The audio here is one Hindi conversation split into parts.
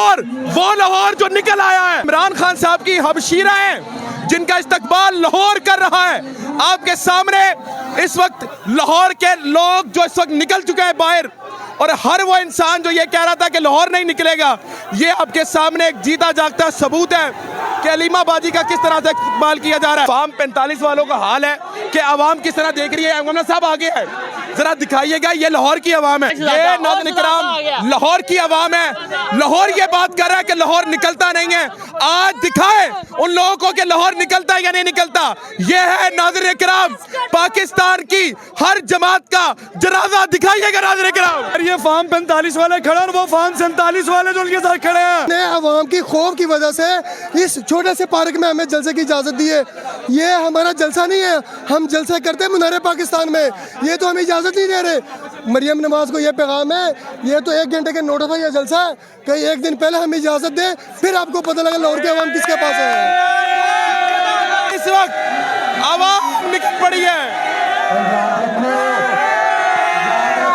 लाहौर, वो लाहौर जो निकल आया है। इमरान खान साहब की हमशीरा है जिनका इस्तकबाल लाहौर कर रहा है। आपके सामने इस वक्त लाहौर के लोग जो इस वक्त निकल चुके हैं बाहर, और हर वो इंसान जो ये कह रहा था कि लाहौर नहीं निकलेगा, ये आपके सामने एक जीता जागता सबूत है कि अलीमा बाजी का किस तरह से इस्तेमाल किया जा रहा है। फार्म 45 वालों का हाल है कि आवाम किस तरह देख रही है। गवर्नर साहब आगे है, जरा दिखाइएगा, ये लाहौर की आवाम है, ये नाज़रीन इकराम लाहौर की आवाम है। लाहौर ये बात कर रहा है कि लाहौर निकलता नहीं है। आज दिखाए उन लोगों को कि लाहौर निकलता है या नहीं निकलता। ये है नाज़रीन इकराम पाकिस्तान की हर जमात का जनाजा। दिखाइएगा नाज़रीन इकराम, ये फार्म 45 वाले खड़े और वो फार्म 47 वाले जो उनके साथ खड़े हैं। आवाम की खौफ की वजह से इस छोटे से पार्क में हमें जलसे की इजाजत दी है। ये हमारा जलसा नहीं है, हम जलसे करते हैं मुनारे पाकिस्तान में, ये तो हमें इजाजत नहीं दे रहे। मरियम नवाज को ये पैगाम है, ये तो 1 घंटे के नोटिस पर यह जलसा है, कहीं 1 दिन पहले हमें इजाजत दे, फिर आपको पता लगा लाहौर की आवाम किसके पास है। इस वक्त आवाम निकल पड़ी है।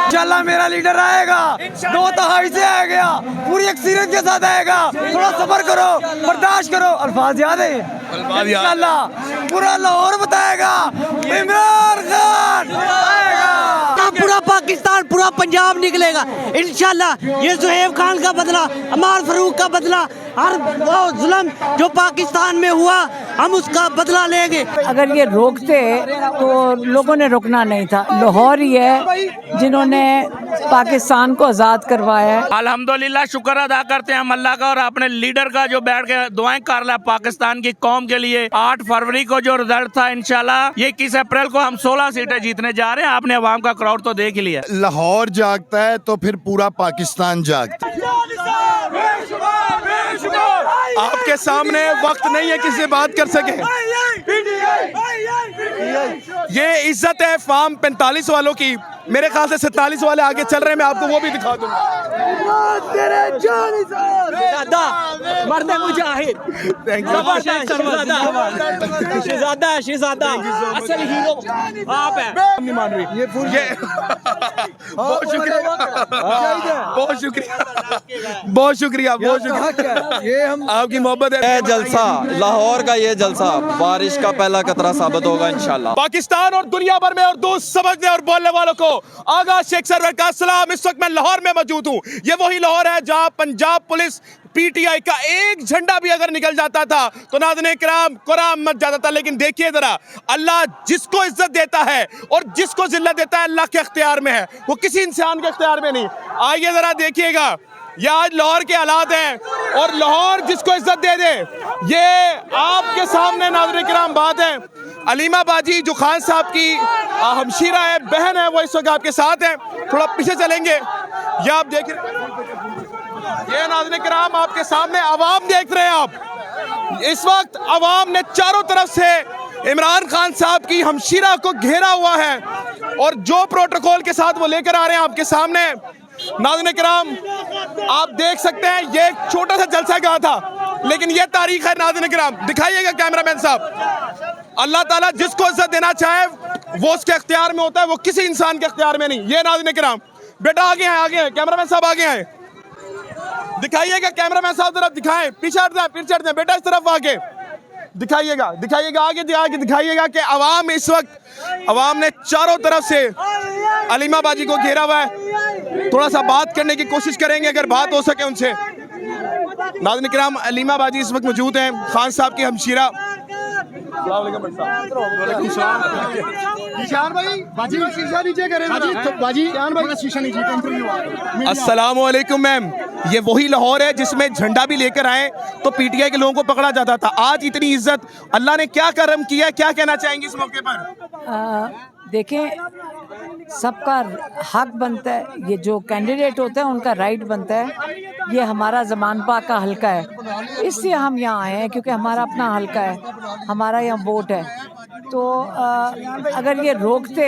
इंशाल्लाह मेरा लीडर आएगा, 2 दहाई से आएगा, पूरी एक्सपीरियंस के साथ आएगा। थोड़ा सब्र करो, बर्दाश्त करो। अल्फाज याद है, इंशाल्लाह पूरा लाहौर बताएगा इमरान खान आएगा। पूरा पाकिस्तान, पूरा पंजाब निकलेगा इंशाल्लाह। ये सुहेब खान का बदला, अमार फरूक का बदला, हर वो जुल्म जो पाकिस्तान में हुआ हम उसका बदला लेंगे। अगर ये रोकते तो लोगों ने रुकना नहीं था। लाहौर ही है जिन्होंने पाकिस्तान को आज़ाद करवाया है। अल्हम्दुलिल्लाह शुक्र अदा करते हैं हम अल्लाह का और अपने लीडर का जो बैठ के दुआएं कर रहा है पाकिस्तान की कौम के लिए। 8 फरवरी को जो रिजल्ट था इंशाल्लाह 21 अप्रैल को हम 16 सीटें जीतने जा रहे हैं। आपने अवाम का क्राउड तो देख ही लिया। लाहौर जागता है तो फिर पूरा पाकिस्तान जागता है। आपके सामने वक्त नहीं है किसी से बात कर सके। ये इज्जत है फार्म 45 वालों की। मेरे ख्याल से 47 वाले आगे चल रहे हैं, मैं आपको वो भी दिखा दूंगा। बहुत शुक्रिया, बहुत शुक्रिया, बहुत शुक्रिया, बहुत शुक्रिया। ये हम आपकी मोहब्बत है। जलसा लाहौर का, ये जलसा बारिश का पहला कतरा साबित होगा इंशाल्लाह। पाकिस्तान और दुनिया भर में उर्दू समझने और बोलने वालों को आगा शेख सरवर का सलाम। इस वक्त मैं लाहौर में मौजूद हूँ। ये वही लाहौर है जहाँ पंजाब पुलिस पीटीआई का एक झंडा भी अगर निकल जाता था तो नाज़रीन किराम कुरान मच जाता था। लेकिन देखिए जरा, अल्लाह जिसको इज्जत देता है और जिसको जिल्लत देता है अल्लाह के इख्तियार में है, वो किसी इंसान के इख्तियार में नहीं। आइए जरा देखिएगा, ये आज लाहौर के हालात हैं और लाहौर जिसको इज्जत दे दे, ये आपके सामने नाज़रीन किराम बात है। अलीमा बाजी जो खान साहब की हमशीरा है, बहन है, वो इस वक्त आपके साथ है। थोड़ा पीछे चलेंगे, ये आप देख ये नाज़रीन किराम आपके सामने आवाम देख रहे हैं आप। इस वक्त आवाम ने चारों तरफ से इमरान खान साहब की हमशीरा को घेरा हुआ है और जो प्रोटोकॉल के साथ वो लेकर आ रहे हैं आपके सामने नाज़रीन किराम आप देख सकते हैं। ये एक छोटा सा जलसा गया था लेकिन ये तारीख है नाज़रीन किराम। दिखाइएगा कैमरामैन साहब। अल्लाह ताला जिसको इज्जत देना चाहे वो उसके इख्तियार में होता है, वो किसी इंसान के इख्तियार में नहीं। ये नाज़रीन किराम बेटा आगे हैं, आगे हैं, कैमरामैन साहब आगे हैं, दिखाइएगा। कैमरामैन साहब तरफ दिखाएं, पीछे हट जाए, पीछे हट जाए बेटा, इस तरफ आगे दिखाइएगा, दिखाइएगा, आगे दिखाइएगा कि आवाम इस वक्त आवाम ने चारों तरफ से अलीमा बाजी को घेरा हुआ है। थोड़ा सा बात करने की कोशिश करेंगे अगर बात हो सके उनसे। नाज़रीन किराम अलीमा बाजी इस वक्त मौजूद हैं, खान साहब की हमशीरा। अस्सलाम वालेकुम मैम। ये वही लाहौर है जिसमें झंडा भी लेकर आए तो पीटीआई के लोगों को पकड़ा जाता था। आज इतनी इज्जत, अल्लाह ने क्या करम किया, क्या कहना चाहेंगे इस मौके पर? देखें, सबका हक बनता है, ये जो कैंडिडेट होता है उनका राइट बनता है। ये हमारा ज़मान पाक का हल्का है, इसलिए हम यहाँ आए हैं क्योंकि हमारा अपना हल्का है, हमारा यहाँ वोट है। तो अगर ये रोकते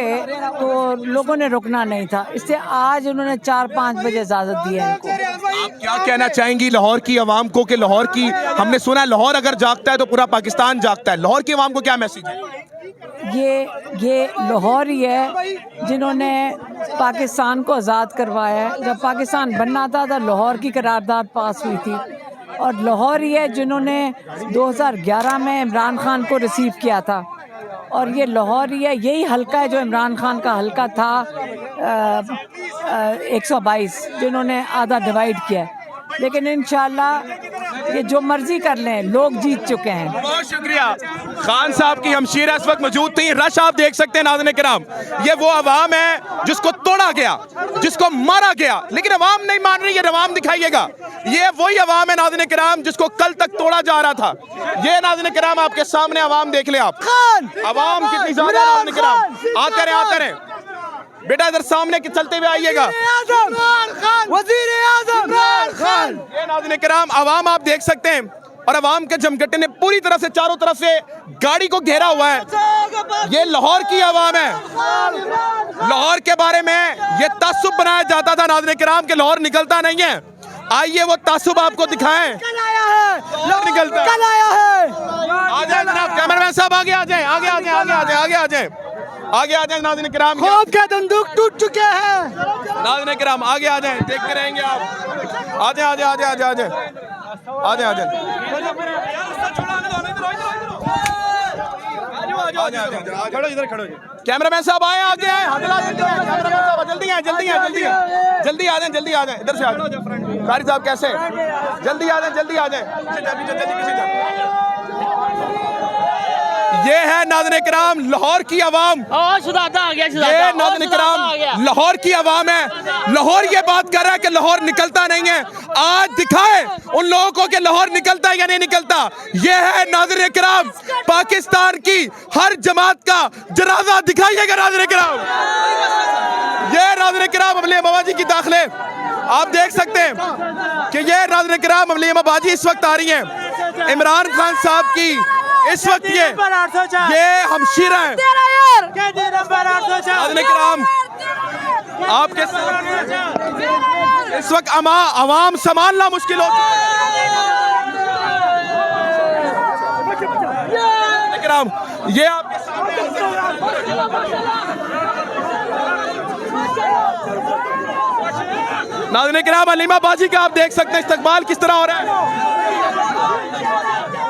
तो लोगों ने रुकना नहीं था, इसलिए आज उन्होंने 4-5 बजे इजाज़त दी है इनको। आप क्या कहना चाहेंगी लाहौर की आवाम को कि लाहौर की, हमने सुना है लाहौर अगर जागता है तो पूरा पाकिस्तान जागता है, लाहौर की आवाम को क्या मैसेज है? ये लाहौर ही है जिन्होंने पाकिस्तान को आज़ाद करवाया है। जब पाकिस्तान बनना था तो लाहौर की करारदाद पास हुई थी, और लाहौर ही है जिन्होंने 2011 में इमरान खान को रिसीव किया था, और ये लाहौर ही है, यही हल्का है जो इमरान खान का हल्का था 122, जिन्होंने आधा डिवाइड किया है। लेकिन इंशाल्लाह ये जो मर्जी कर लें, लोग जीत चुके हैं। बहुत शुक्रिया। खान साहब की हमशीरा इस वक्त मौजूद थी। रश आप देख सकते हैं नाज़रीन किराम, ये वो अवाम है जिसको तोड़ा गया, जिसको मारा गया, लेकिन अवाम नहीं मान रही। ये अवाम दिखाइएगा, ये वही अवाम है नाज़रीन किराम जिसको कल तक तोड़ा जा रहा था। ये नाज़रीन किराम आपके सामने अवाम देख ले आप, अवाम कितनी ज्यादा है नाज़रीन किराम। आते रहे बेटा, इधर सामने के चलते हुए आइएगा। ये नाज़रीन किराम अवाम आप देख सकते हैं, और अवाम के जमघटे ने पूरी तरह से चारों तरफ से गाड़ी को घेरा हुआ है। ये लाहौर की अवाम है। लाहौर के बारे में ये तासुब बनाया जाता था नाज़रीन किराम कि लाहौर निकलता नहीं है। आइए वो तासुब आपको दिखाएं। निकलता है। आ जाए जनाब, कैमरामैन साहब आगे आ जाए, आगे आ जाए, आगे आ जाए, आगे आ जाए, आगे आ जाए नाज़रीन किराम। खौफ के बंदूक टूट चुके हैं। नाज़रीन किराम आगे आ जाए, देखते रहेंगे आप। आ जाए, आ जाए, आ जाए, आ जाए, आ जाए, आ जाए, आ जाए। खड़ो इधर, खड़ो। कैमरामैन साहब आए, आगे आए, कैमरामैन साहब जल्दी आए, जल्दी आए, जल्दी आए, जल्दी आ जाए, जल्दी आ जाए, इधर से आ जाए। कारी साहब कैसे, जल्दी आ जाए, जल्दी आ जाए। ये है नाज़रीन किराम लाहौर की आवाम। ये नाज़रीन किराम लाहौर की आवाम है। लाहौर ये बात कर रहा है कि लाहौर निकलता नहीं है। आज दिखाए उन लोगों को कि लाहौर निकलता है या नहीं निकलता। ये है नाज़रीन किराम पाकिस्तान की हर जमात का जनाजा दिखाइएगा नाज़रीन किराम। ये नाज़रीन किराम अमलिया बाबाजी की दाखिले आप देख सकते हैं कि ये नाज़रीन किराम अमलिया बाबाजी इस वक्त आ रही हैं। इमरान खान साहब की इस वक्त ये हमशीरा है। नाज़रीन किराम आपके इस वक्त आवाम संभालना मुश्किल हो चुका है। ये आपके नाज़रीन किराम अलीमा बाजी का आप देख सकते हैं इस्तकबाल किस तरह हो रहा है।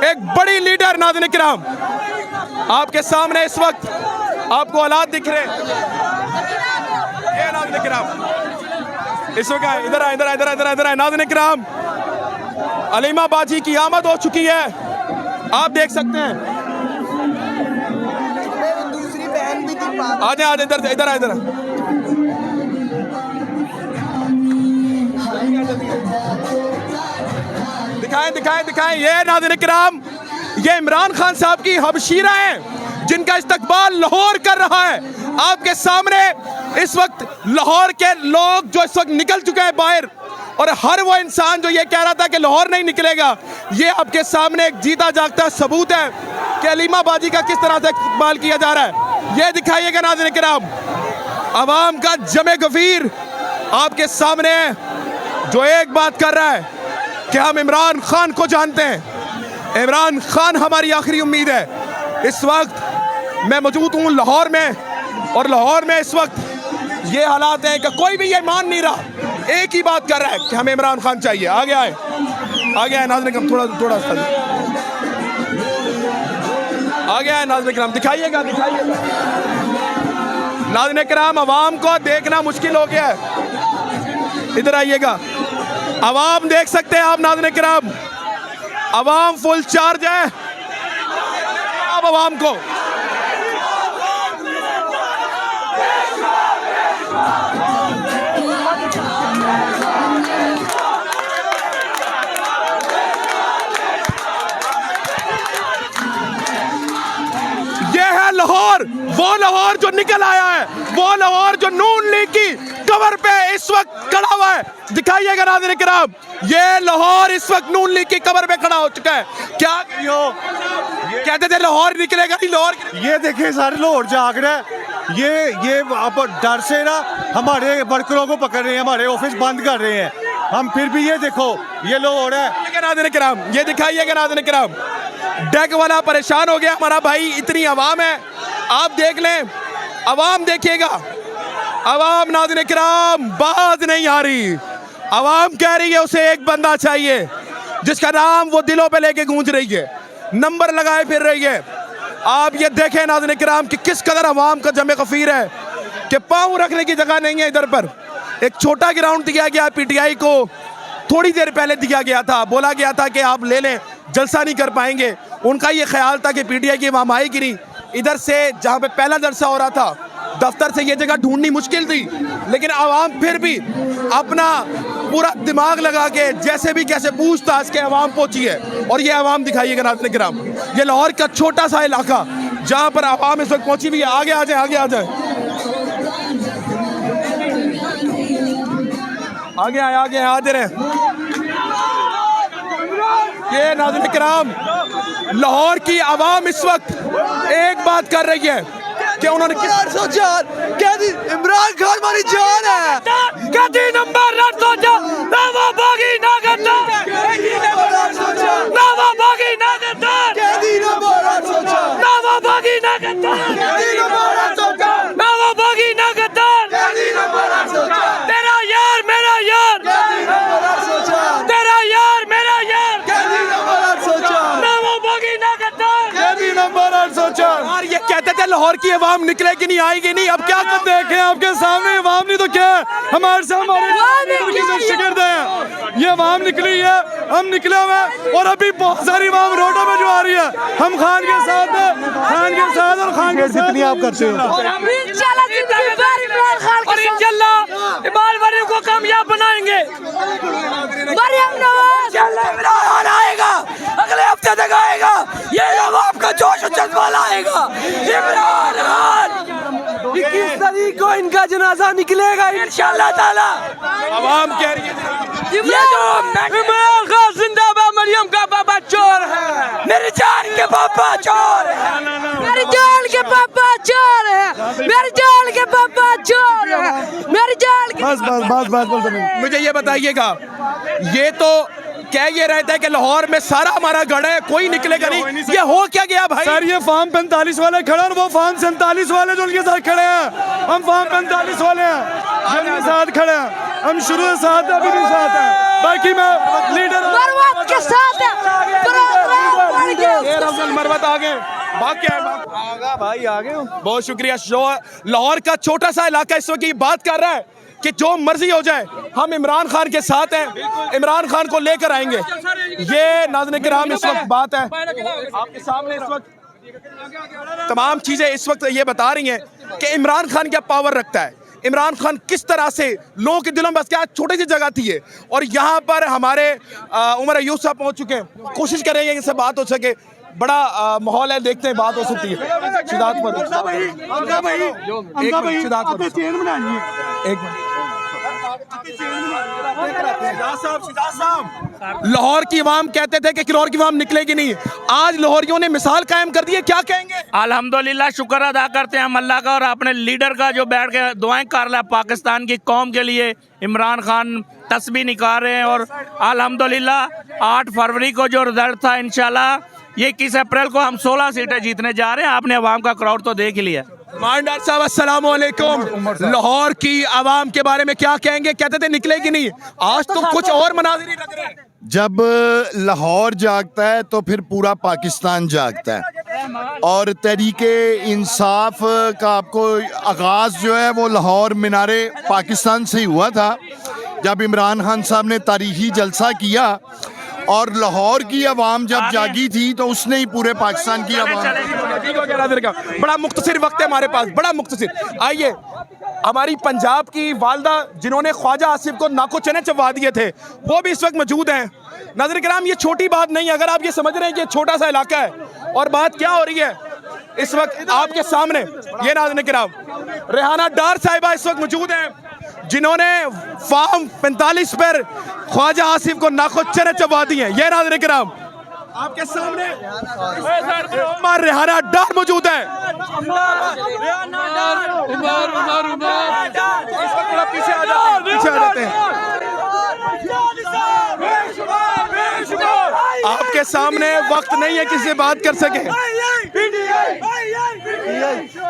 एक बड़ी लीडर नाज़रीन किराम आपके सामने इस वक्त आपको हालात दिख रहे हैं। ये नाज़रीन किराम इस वक्त इधर आए, इधर आए, इधर आए, इधर आए, इधर आए। नाज़रीन किराम अलीमा बाजी की आमद हो चुकी है, आप देख सकते हैं। आ जाए, आ जाए, इधर इधर आए, इधर दिखाएं, दिखाएं, दिखाएं। ये नाज़रीन किराम ये इमरान खान साहब की हमशीरा हैं जिनका इस्तकबाल लाहौर कर रहा है। आपके सामने इस वक्त लाहौर के लोग जो इस वक्त निकल चुके हैं बाहर, और हर वो इंसान जो ये कह रहा था कि लाहौर नहीं निकलेगा, ये आपके सामने एक जीता जागता सबूत है कि अलीमा बाजी का किस तरह से इस्तकबाल किया जा रहा है। ये दिखाइएगा नाज़रीन किराम अवाम का जमे गफीर आपके सामने जो एक बात कर रहा है कि हम इमरान खान को जानते हैं, इमरान खान हमारी आखिरी उम्मीद है। इस वक्त मैं मौजूद हूँ लाहौर में, और लाहौर में इस वक्त ये हालात हैं कि कोई भी ये मान नहीं रहा, एक ही बात कर रहा है कि हमें इमरान खान चाहिए। आगे आए, आगे आए नाज़रीन किराम, थोड़ा सा आगे आए नाज़रीन किराम, दिखाइएगा, दिखाइएगा। नाज़रीन किराम अवाम को देखना मुश्किल हो गया है, इधर आइएगा। अवाम देख सकते हैं आप नाज़रीन किराम, अवाम फुल चार्ज है। अब अवाम को ये है लाहौर, वो लाहौर जो निकल आया है, वो लाहौर जो नून लीग की कवर पे इस वक्त खड़ा हुआ है। दिखाइएगा नाज़रीन किराम, ये लाहौर इस वक्त नून लीग की कवर पे खड़ा हो चुका है। क्या कहते थे लाहौर निकलेगा नहीं, लाहौर ये देखिए सारे लाहौर जाग रहे हैं। ये आप डर से ना हमारे वर्करों को पकड़ रहे हैं, हमारे ऑफिस बंद कर रहे हैं। हम फिर भी ये देखो ये लाहौर है। नाज़रीन किराम ये दिखाइएगा नाज़रीन किराम, डेक वाला परेशान हो गया हमारा भाई, इतनी आवाम है आप देख लें, अवाम देखिएगा, अवाम नाज़रीन किराम बाज नहीं आ रही। अवाम कह रही है उसे एक बंदा चाहिए जिसका नाम वो दिलों पे लेके गूंज रही है, नंबर लगाए फिर रही है। आप ये देखें नाज़रीन किराम कि किस कदर अवाम का जमे गफीर है कि पाँव रखने की जगह नहीं है। इधर पर एक छोटा ग्राउंड दिया गया पीटीआई को, थोड़ी देर पहले दिया गया था, बोला गया था कि आप ले लें, जलसा नहीं कर पाएंगे। उनका ये ख्याल था कि पीटीआई की वहाँ आएगी नहीं। इधर से जहाँ पे पहला जलसा हो रहा था, दफ्तर से ये जगह ढूंढनी मुश्किल थी, लेकिन आवाम फिर भी अपना पूरा दिमाग लगा के जैसे भी कैसे पूछताछ के आवाम पहुंची है। और ये आवाम दिखाइएगा नाज़रीन किराम, ये लाहौर का छोटा सा इलाका जहाँ पर आवाम इस वक्त पहुंची हुई है। आगे आ जाए, आगे आ जाए, आगे आए, आगे आते रहे। ये नाज़रीन किराम लाहौर की आवाम इस वक्त एक बात कर रही है कि उन्होंने सोचा इमरान खान हमारी जान है, कहती नंबर ना सोचा ना वो बागी ना गद्दा, ना वो बागी ना गद्दा, कहती नंबर ना सोचा ना वो बागी ना गद्दा, कहती नंबर ना सोचा ना वो बागी ना गद्दा, कहती नंबर ना सोचा तेरा यार मेरा यार, कहती नंबर ना सोचा तेरा यार मेरा यार, कहती नंबर ना सोचा ना वो बागी ना गद्दा, कहती नंबर ना सोचा। और ये कहते थे लाहौर की आवाम निकलेगी नहीं, आएगी नहीं। अब क्या करते देखें आपके सामने अवाम नहीं तो क्या है, हमारे से हमारे शिकर्द है, ये अवाम निकली है, हम निकले हुए और अभी बहुत सारी अवाम रोडों में जो आ रही है। हम खान के साथ हैं, खान के साथ और खान के साथ आप करते हो। और इंशाल्लाह इमाल वाले को कामयाब बनाएंगे। मरियम नवाज इमरान आएगा, अगले हफ्ते तक आएगा, ये अवाम का जोश और जज्बा लाएगा। इमरान खान 21 तारीख को इनका जनाजा निकलेगा इंशाल्लाह ताला। आवाम कह रही है इमरान खान जिंदाबाद, मरियम का पापा चोर है, मेरी जान के पापा चोर है, मेरी जान के पापा चोर है, मेरी जान के पापा चोर है, मेरी जान के बस मुझे ये बताइएगा, ये तो कह ये रहता है कि लाहौर में सारा हमारा गढ़ है, कोई निकलेगा नहीं, ये हो क्या गया भाई? सर ये फार्म 45 वाले खड़े हैं, वो फार्म 47 वाले जो उनके साथ खड़े हैं। हम फार्म 45 वाले हैं जो उनके साथ खड़े हैं, हम शुरू से साथ हैं, अभी भी साथ हैं। बाकी मैं लीडर मरवत के साथ है, मरवत आगे बाकी है भाई आगे बहुत शुक्रिया। लाहौर का छोटा सा इलाका इस वक्त की बात कर रहा है कि जो मर्जी हो जाए हम इमरान खान के साथ हैं, इमरान खान को लेकर आएंगे। ये नाज़रीन किराम इस वक्त बात है आपके सामने, इस वक्त तमाम चीजें इस वक्त ये बता रही हैं कि इमरान खान क्या पावर रखता है, इमरान खान किस तरह से लोगों के दिलों में, बस क्या छोटी सी जगह थी ये, और यहाँ पर हमारे उमर अयूब साहब पहुंच चुके हैं। कोशिश करेंगे इनसे बात हो सके, बड़ा माहौल है, देखते हैं बात हो सकती है। सिद्धार्थ पर लाहौर की आवाम कहते थे कि किरौर की आवाम निकलेगी नहीं, आज लाहौरियों ने मिसाल कायम कर दी है, क्या कहेंगे? अल्हम्दुलिल्लाह, शुक्र अदा करते हैं हम अल्लाह का और अपने लीडर का जो बैठ के दुआएं कर रहा है पाकिस्तान की कौम के लिए। इमरान खान तस्बीह निकाल रहे हैं और अल्हम्दुलिल्लाह 8 फरवरी को जो रिजल्ट था, इंशाल्लाह ये 21 अप्रैल को हम 16 सीटें जीतने जा रहे हैं। आपने अवाम का क्राउड तो देख ही लिया। मांडर साहब अस्सलाम वालेकुम, लाहौर की आवाम के बारे में क्या कहेंगे? कहते थे निकलेगी नहीं, आज तो कुछ और मनाज़िर ही लग रहे हैं। जब लाहौर जागता है तो फिर पूरा पाकिस्तान जागता है। और तहरीके इंसाफ का आपको आगाज़ जो है वो लाहौर मीनारे पाकिस्तान से ही हुआ था, जब इमरान खान साहब ने तारीखी जलसा किया और लाहौर की आवाम जब जागी थी तो उसने ही पूरे पाकिस्तान की आवाम। बड़ा मुख्तसर वक्त है हमारे पास, बड़ा मुख्तसर। आइए, हमारी पंजाब की वालदा जिन्होंने ख्वाजा आसिफ को नाको चने चबवा दिए थे, वो भी इस वक्त मौजूद हैं। नाज़रीन किराम, ये छोटी बात नहीं, अगर आप ये समझ रहे हैं कि ये छोटा सा इलाका है और बात क्या हो रही है इस वक्त आपके सामने, ये नाज़रीन किराम रेहाना डार साहिबा इस वक्त मौजूद हैं, जिन्होंने फार्म 45 पर ख्वाजा आसिफ को नाको चने चबवा दिए। ये नाज़रीन किराम आपके सामने रेहाना डार मौजूद है। पीछे आ जाते हैं। आपके सामने वक्त नहीं है किसी से बात कर सके।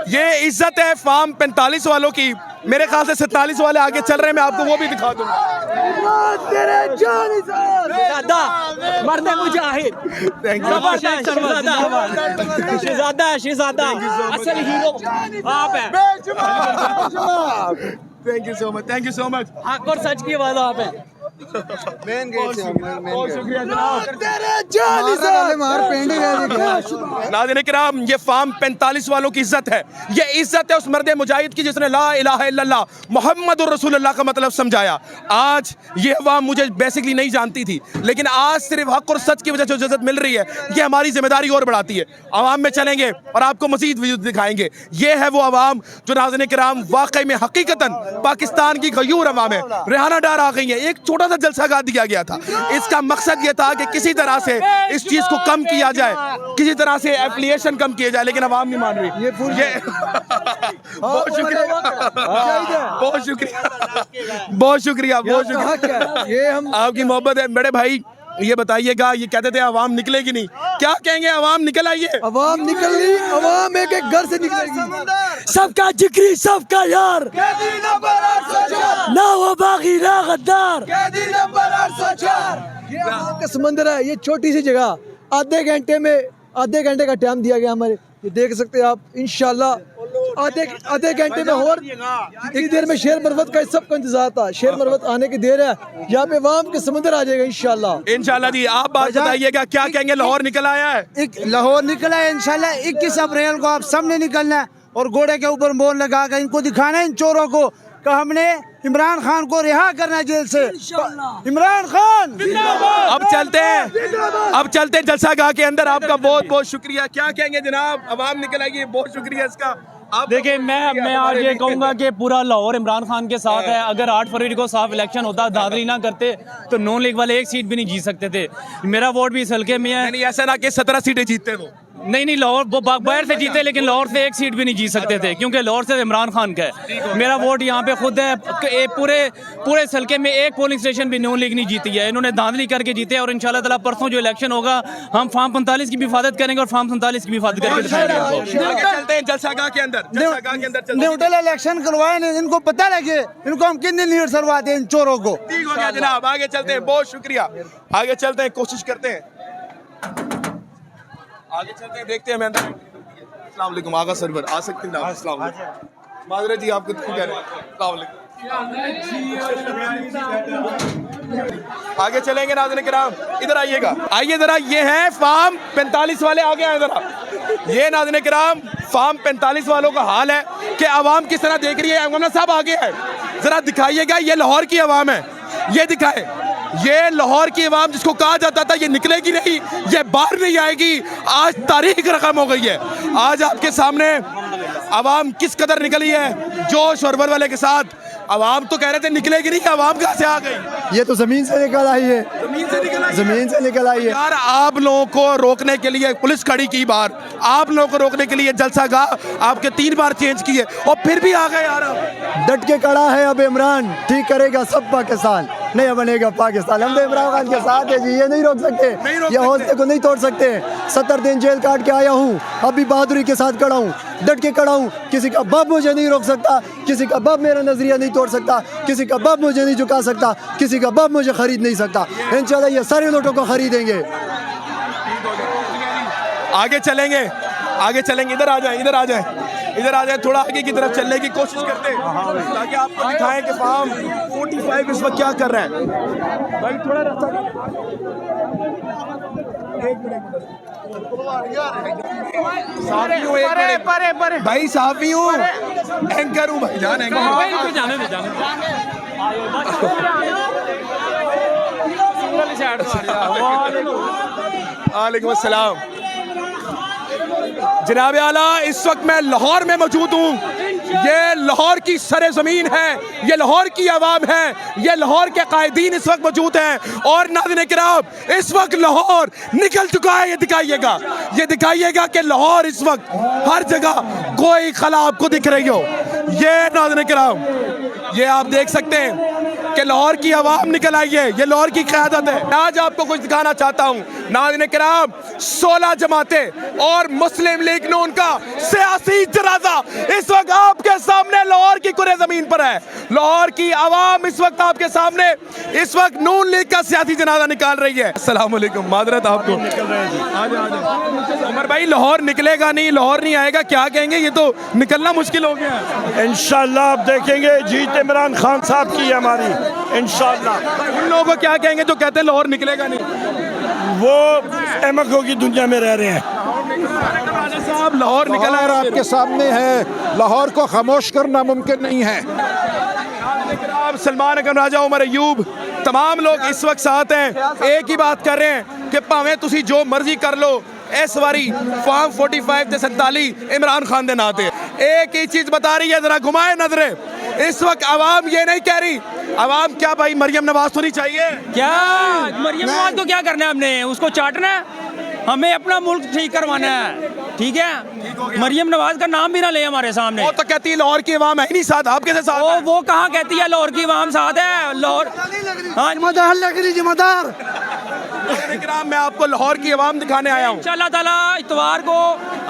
ये इज्जत है फार्म 45 वालों की। मेरे ख्याल से 47 वाले आगे चल रहे हैं, मैं आपको वो भी दिखा दूंगा। मर्द मुजाहिद, शहजादा असल हीरो आप हैं। Thank you so much, thank you so much. हक और सच की आवाज आप हैं। बहुत शुक्रिया जनाब। नाज़रीन किराम, ये फार्म 45 वालों की इज्जत है। ये इज्जत है उस मर्द मुजाहिद की जिसने ला इलाहा इल्लल्लाह मुहम्मदुर रसूलुल्लाह का मतलब समझाया। आज ये अवाम मुझे बेसिकली नहीं जानती थी, लेकिन आज सिर्फ हक और सच की वजह से जो इज्जत मिल रही है, ये हमारी जिम्मेदारी और बढ़ाती है। अवाम में चलेंगे और आपको मजीद वजूद दिखाएंगे। ये है वो अवाम जो नाज़रीन किराम वाकई में हकीकतन पाकिस्तान की गयूर अवाम है। रेहाना डार आ गई है। एक छोटा सा जलसा गा दिया गया था। इसका मकसद ये था कि किसी तरह से इस चीज को कम किया जाए, किसी तरह से एफिलिएशन कम किया जाए, लेकिन अवाम नहीं मान रही। ये बहुत शुक्रिया, बहुत शुक्रिया, बहुत शुक्रिया, बहुत शुक्रिया। ये हम आपकी मोहब्बत है बड़े भाई। ये बताइएगा, ये कहते थे अवाम निकलेगी नहीं, क्या कहेंगे? अवाम निकल आइए। अवाम निकल रही, अवाम एक एक घर से निकलेगी। सबका जिक्री सबका यार, ना वो बागी ना गद्दार। ये अवाम का समंदर है। ये छोटी सी जगह आधे घंटे का टाइम दिया गया हमारे। ये देख सकते हैं आप, इंशाल्लाह आधे घंटे में और इतनी देर में शेर मरवत का सबका इंतजार था। शेर मरवत आने की देर है, यहाँ पे अवाम के समंदर आ जाएगा इंशाल्लाह। इंशाल्लाह जी, आप बात बताइएगा, क्या कहेंगे? लाहौर निकल आया है, लाहौर निकला है इंशाल्लाह। 21 अप्रैल को आप सबने निकलना है और घोड़े के ऊपर मोहर लगा कर इनको दिखाना है, इन चोरों को, कि हमने इमरान खान को रिहा करना जेल से। इमरान खान अब चलते हैं जलसा गाह के अंदर। आपका बहुत बहुत शुक्रिया। क्या कहेंगे जनाब? अवाम निकल आएगी, बहुत शुक्रिया इसका। देखिए, मैं आज ये कहूँगा कि पूरा लाहौर इमरान खान के साथ है। अगर 8 फरवरी को साफ इलेक्शन होता, धांधली ना करते, तो नॉन लीग वाले एक सीट भी नहीं जीत सकते थे। मेरा वोट भी इस हल्के में है। नहीं, ऐसा ना कि 17 सीटें जीतते वो। नहीं, लाहौर वो बाहर से जीते, लेकिन लाहौर से एक सीट भी नहीं जीत सकते थे, क्योंकि लाहौर से इमरान खान का है। मेरा वोट यहाँ पे खुद है। पूरे इस हल्के में एक पोलिंग स्टेशन भी नॉन लीग नहीं जीती है। इन्होंने धांधली करके जीते, और इंशाल्लाह ताला परसों जो इलेक्शन होगा, हम फार्म 45 की भी हिफाजत करेंगे और फार्म 47 की भी हिफाजत करके दिखाएंगे। चलते हैं जलसा गाह के अंदर। न्यूट्रल इलेक्शन करवाए नहीं, इनको पता लगे इनको हम कितने लीड सरवाते हैं इन चोरों को। ठीक हो गया जनाब, आगे चलते हैं। बहुत शुक्रिया। आगे चलते हैं, कोशिश करते हैं, आगे चलते हैं, देखते हैं। मैं अस्सलाम वालेकुम आगा सरवर, आ सकते हैं? अस्सलाम वालेकुम। माजरा जी, आपको क्यों कह रहे हैं? अस्सलाम वालेकुम। आगे चलेंगे नाज़रीन किराम, इधर आइएगा, आइए जरा। ये है फार्म 45 वाले, आगे आए जरा। ये नाज़रीन किराम फार्म 45 वालों का हाल है कि आवाम किस तरह देख रही है। अमना साहब आगे है, जरा दिखाइएगा। ये लाहौर की आवाम है, ये दिखाए। ये लाहौर की आवाम जिसको कहा जाता था ये निकलेगी नहीं, ये बाहर नहीं आएगी, आज तारीख रकम हो गई है। आज आपके सामने आवाम किस कदर निकली है, जोश और वलवले के साथ। आवाम तो कह रहे थे निकलेगी नहीं, आवाम कहाँ से आ गई? ये तो जमीन से निकल आई है, जमीन से निकल आई है। यार, आप लोगों को रोकने के लिए पुलिस खड़ी की बार, आप लोगों को रोकने के लिए जलसा गाह आपके 3 बार चेंज किए और फिर भी आ गए यार। डट के खड़ा है अब इमरान, ठीक करेगा सब पाकिस्तान, नया बनेगा पाकिस्तान। हम तो इमरान खान के साथ है जी, ये नहीं रोक सकते, ये हौसले को नहीं तोड़ सकते। 70 दिन जेल काट के आया हूँ, अभी बहादुरी के साथ खड़ा हूँ, डट के खड़ा हूँ। किसी का बाप मुझे नहीं रोक सकता, किसी का बाप मेरा नजरिया नहीं तोड़ सकता, किसी का बाप मुझे नहीं झुका सकता, किसी का बाप मुझे खरीद नहीं सकता। इंशाल्लाह ये सारे नोटों को खरीदेंगे। आगे चलेंगे, आगे चलेंगे। इधर आ जाए, इधर आ जाए, इधर आ जाए। थोड़ा आगे की तरफ चलने की कोशिश करते हैं ताकि आपको दिखाएं कि फार्म 45 इस वक्त क्या कर रहा है। भाई थोड़ा रास्ता, एक मिनट भाई, साफी हूँ, एंकर हूँ भाई जान, एंकर। वालेकुम अस्सलाम जनाब आला। इस वक्त मैं लाहौर में मौजूद हूँ। ये लाहौर की सरे ज़मीन है, ये लाहौर की आवाम है, ये लाहौर के कायदीन इस वक्त मौजूद हैं। और नाज़रीन किराम, इस वक्त लाहौर निकल चुका है। ये दिखाइएगा, ये दिखाइएगा कि लाहौर इस वक्त हर जगह कोई खला आपको दिख रही हो। ये नाज़रीन किराम, ये आप देख सकते हैं कि लाहौर की आवाम निकल आई है, ये लाहौर की क़यादत है। आज आपको कुछ दिखाना चाहता हूँ नाज़रीन किराम, 16 जमातें और मुस्लिम लीग नून का सियासी जनाजा इस वक्त आपके सामने लाहौर की कुरे ज़मीन पर है। लाहौर की आवाम इस वक्त आपके सामने इस वक्त नून लीग का सियासी जनाजा निकाल रही है। अस्सलाम वालेकुम, मादरत आपको। उमर भाई, लाहौर निकलेगा नहीं, लाहौर नहीं आएगा, क्या कहेंगे? ये तो निकलना मुश्किल हो गया। इंशाल्लाह आप देखेंगे जीत इमरान खान साहब की है हमारी, इंशाल्लाह। उन लोगों को क्या कहेंगे जो कहते हैं लाहौर निकलेगा नहीं? वो अहमकों की दुनिया में रह रहे हैं। साहब, लाहौर निकला है, आपके सामने है, लाहौर को खामोश करना मुमकिन नहीं है। सलमान अकरम राजा, उमर अयूब, तमाम लोग इस वक्त साथ हैं, एक ही बात कर रहे हैं कि भावें तुसी जो मर्जी कर लो, इस बारी फॉर्म 45 ते 47 इमरान खान दे नाते। एक ही चीज बता रही है, जरा घुमाए नजरें। इस वक्त आवाम ये नहीं कह रही, आवाम क्या भाई मरियम नवाज तो नहीं चाहिए? क्या मरियम नवाज को क्या करना है? हमने उसको चाटना है, हमें अपना मुल्क ठीक करवाना है। ठीक है, मरियम नवाज का नाम भी ना ले हमारे सामने। वो तो कहती है लाहौर की आवाम है ही नहीं साथ, आप कैसे साथ? वो कहाँ कहती है लाहौर की आवाम साथ है? लाहौर जिम्मेदार लग रही, जिम्मेदार। मैं आपको लाहौर की आवाम दिखाने आया हूँ। इंशाल्लाह ताला इतवार को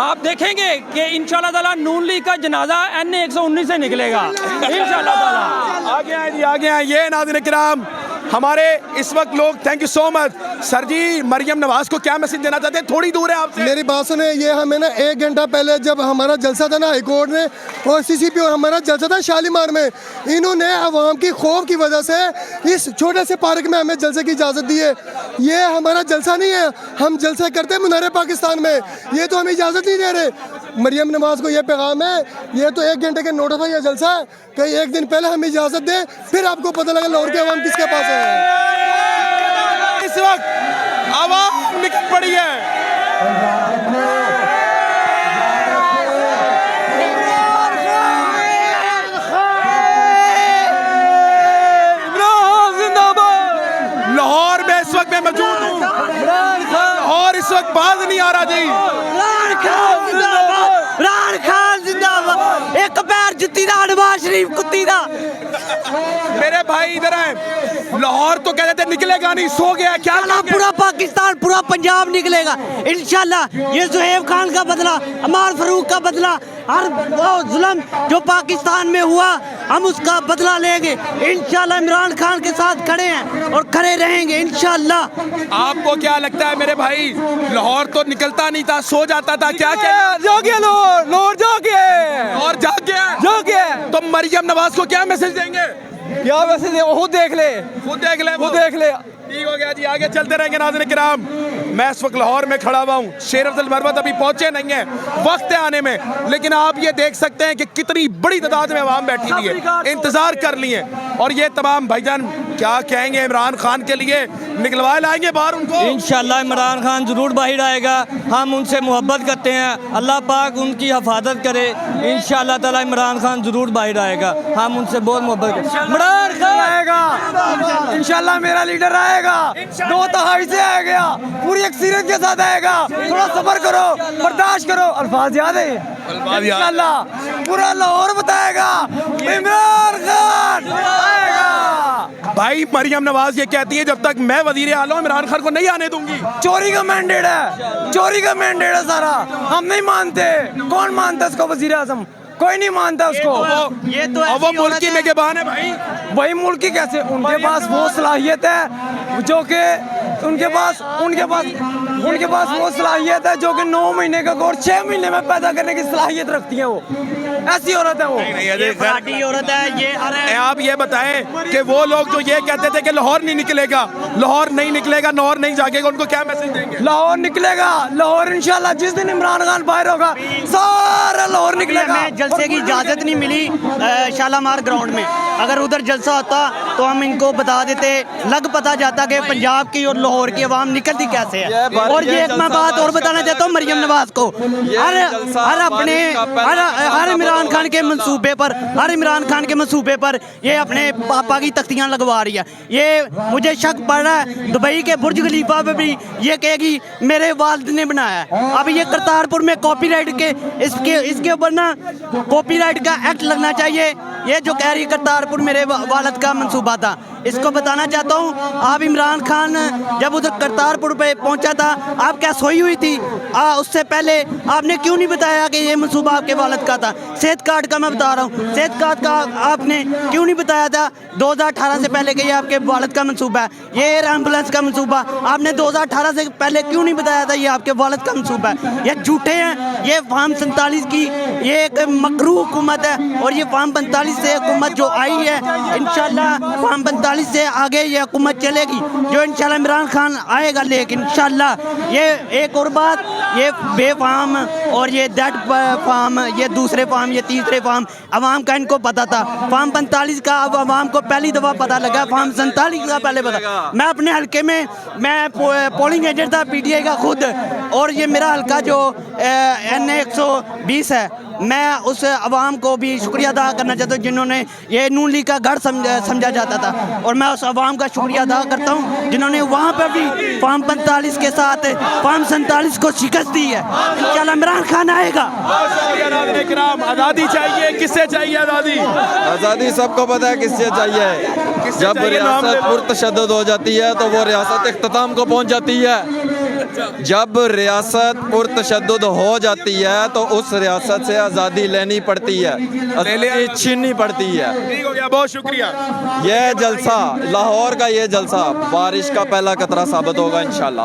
आप देखेंगे कि इंशाल्लाह ताला नून लीग का जनाजा NA 119 से निकलेगा इंशाल्लाह ताला। आगे आए जी, आगे आए। ये नाज़रीन किराम, हमारे इस वक्त लोग, thank you so much. Sir ji, Maryam Nawaz को क्या मैसेज देना चाहते हैं? थोड़ी दूर है आपसे। मेरी बात सुने, ये हमें ना 1 घंटा पहले जब हमारा जलसा था ना हाई कोर्ट में और CCP और हमारा जलसा था शालीमार में, इन्होंने आवाम की खौफ की वजह से इस छोटे से पार्क में हमें जलसे की इजाज़त दी है। ये हमारा जलसा नहीं है, हम जलसे करते हैं मुनारे पाकिस्तान में, ये तो हमें इजाज़त नहीं दे रहे। मरियम नवाज को ये पैगाम है, ये तो 1 घंटे के नोटिस पर यह जलसा है, कहीं 1 दिन पहले हमें इजाज़त दे, फिर आपको पता लगा लाहौर की आवाम किसके पास है। इस वक्त आवाम निकल पड़ी है। लाहौर में इस वक्त मैं मौजूद हूँ और इस वक्त बाज नहीं आ रहा जी। इमरान खान जिंदाबाद, एक पैर जुत्ती दा, नवाज शरीफ कुत्ती दा। मेरे भाई इधर हैं, लाहौर तो कहते थे निकलेगा नहीं, सो गया क्या? पूरा पाकिस्तान, पूरा पंजाब निकलेगा इंशाल्लाह। ये सुहेब खान का बदला, अमार फरूक का बदला, हर वो जुल्म जो पाकिस्तान में हुआ हम उसका बदला लेंगे इंशाल्लाह। इमरान खान के साथ खड़े हैं और खड़े रहेंगे इंशाल्लाह। आपको क्या लगता है मेरे भाई, लाहौर तो निकलता नहीं था, सो जाता था, क्या क्या जागे लाहौर, लाहौर जागे और जाग गया? जागे। तो मरियम नवाज को क्या मैसेज देंगे? क्या वैसे दे, खुद देख ले, खुद देख ले, खुद देख ले। ठीक हो गया जी, आगे चलते रहेंगे नाज़रीन किराम। मैं इस वक्त लाहौर में खड़ा हुआ हूँ, शेर अफजल मरवत अभी पहुंचे नहीं है, वक्त है आने में, लेकिन आप ये देख सकते हैं कि कितनी बड़ी तादाद में आवाम बैठी हुई है, इंतजार कर लिए। और ये तमाम भाईजान क्या कहेंगे इमरान खान के लिए? निकलवा लाएंगे बाहर उनको इंशाल्लाह। इमरान खान जरूर बाहर आएगा, हम उनसे मोहब्बत करते हैं, अल्लाह पाक उनकी हिफाजत करे इंशाल्लाह ताला। इमरान खान जरूर बाहर आएगा, हम उनसे बहुत मोहब्बत करते हैं। इमरान खान आएगा इंशाल्लाह, मेरा लीडर आएगा, 2 दहाई से आएगा, पूरी एक्सपीरियंस के साथ आएगा। थोड़ा सब्र करो, बर्दाश्त करो। अल्फाज याद है इंशाल्लाह, पूरा लाहौर बताएगा इमरान खान आएगा। भाई मरियम नवाज ये कहती है जब तक मैं वजीर आला हूं इमरान खान को नहीं आने दूंगी। चोरी का मैंडेट है, चोरी का मैंडेट है सारा, हम नहीं मानते। कौन मानता इसको वजीर आजम? कोई नहीं मानता उसको। ये तो वो मुल्क की निगहबान है भाई। वही मुल्क की कैसे? उनके पास वो सलाहियत है जो कि उनके पास वो सलाहियत है जो कि 9 महीने का और 6 महीने में पैदा करने की सलाहियत रखती है। वो ऐसी औरत है, वो ये औरत है। ये आप ये बताएं कि वो लोग जो ये कहते थे कि लाहौर नहीं निकलेगा, लाहौर नहीं निकलेगा, लाहौर नहीं जागेगा, उनको क्या मैसेज देंगे? लाहौर निकलेगा, लाहौर इंशाल्लाह। जिस दिन इमरान खान बाहर होगा सारा लाहौर निकलेगा। जलसे की इजाजत नहीं मिली शालामार ग्राउंड में। अगर उधर जलसा होता तो हम इनको बता देते, लग पता जाता कि पंजाब की और लाहौर की आवाम निकलती कैसे है। और ये एक मैं बात और बताना चाहता हूँ मरियम नवाज को, हर इमरान खान के मंसूबे पर ये अपने पापा की तख्तियाँ लगवा रही है। ये मुझे शक पड़ रहा है दुबई के बुर्ज खलीफा पे भी ये कहेगी मेरे वालिद ने बनाया है। अब ये करतारपुर में कॉपीराइट के इसके ऊपर ना कॉपीराइट का एक्ट लगना चाहिए। ये जो कह रही है करतारपुर मेरे वालिद का मंसूबा था, इसको बताना चाहता हूँ, आप इमरान खान जब उधर करतारपुर पे पहुंचा था आप क्या सोई हुई थी? उससे पहले आपने क्यों नहीं बताया कि ये मंसूबा आपके वालिद का था? सेहत कार्ड का मैं बता रहा हूँ, सेहत कार्ड का आपने क्यों नहीं बताया था 2018 से पहले कि ये आपके वालिद का मंसूबा है? ये एयर एम्बुलेंस का मंसूबा आपने 2018 से पहले क्यों नहीं बताया था ये आपके वालिद का मंसूबा है? ये झूठे हैं। ये फार्म 47 की ये एक मकरू हुकूमत है और ये फार्म 45 से हुकूमत जो आई है इंशाल्लाह फार्म 45 से आगे ये हुकूमत चलेगी जो इंशाल्लाह इमरान खान आएगा। लेकिन इंशाल्लाह ये एक और बात, ये बे फार्म और ये डेड फार्म, ये दूसरे फार्म, ये तीसरे फार्म, अवाम का इनको पता था। फार्म 45 का अब अवाम को पहली दफ़ा पता लगा, फार्म 47 का पहले पता। मैं अपने हल्के में मैं पोलिंग एजेंट था PTI का खुद, और ये मेरा हल्का जो NA 120 है, मैं उस अवाम को भी शुक्रिया अदा करना चाहता हूँ जिन्होंने ये नून लीग का गढ़ समझा जाता था, और मैं उस अवाम का शुक्रिया अदा करता हूँ जिन्होंने वहाँ पर भी फार्म 45 के साथ फार्म 47 को शिकस्त दी है। इंशाल्लाह इमरान खान आएगा। आज़ादी चाहिए, किससे चाहिए आज़ादी? आज़ादी सबको पता है किससे चाहिए। जब रियासत पुरतशद्दुद हो जाती है तो वो रियासत इख्तिताम को पहुँच जाती है। जब रियासत पुरतशद्दुद हो जाती है तो उस रियासत से आज़ादी लेनी पड़ती है, आज़ादी छीननी पड़ती है। ठीक हो गया, बहुत शुक्रिया। ये जलसा, लाहौर का ये जलसा बारिश का पहला कतरा साबित होगा इंशाल्लाह।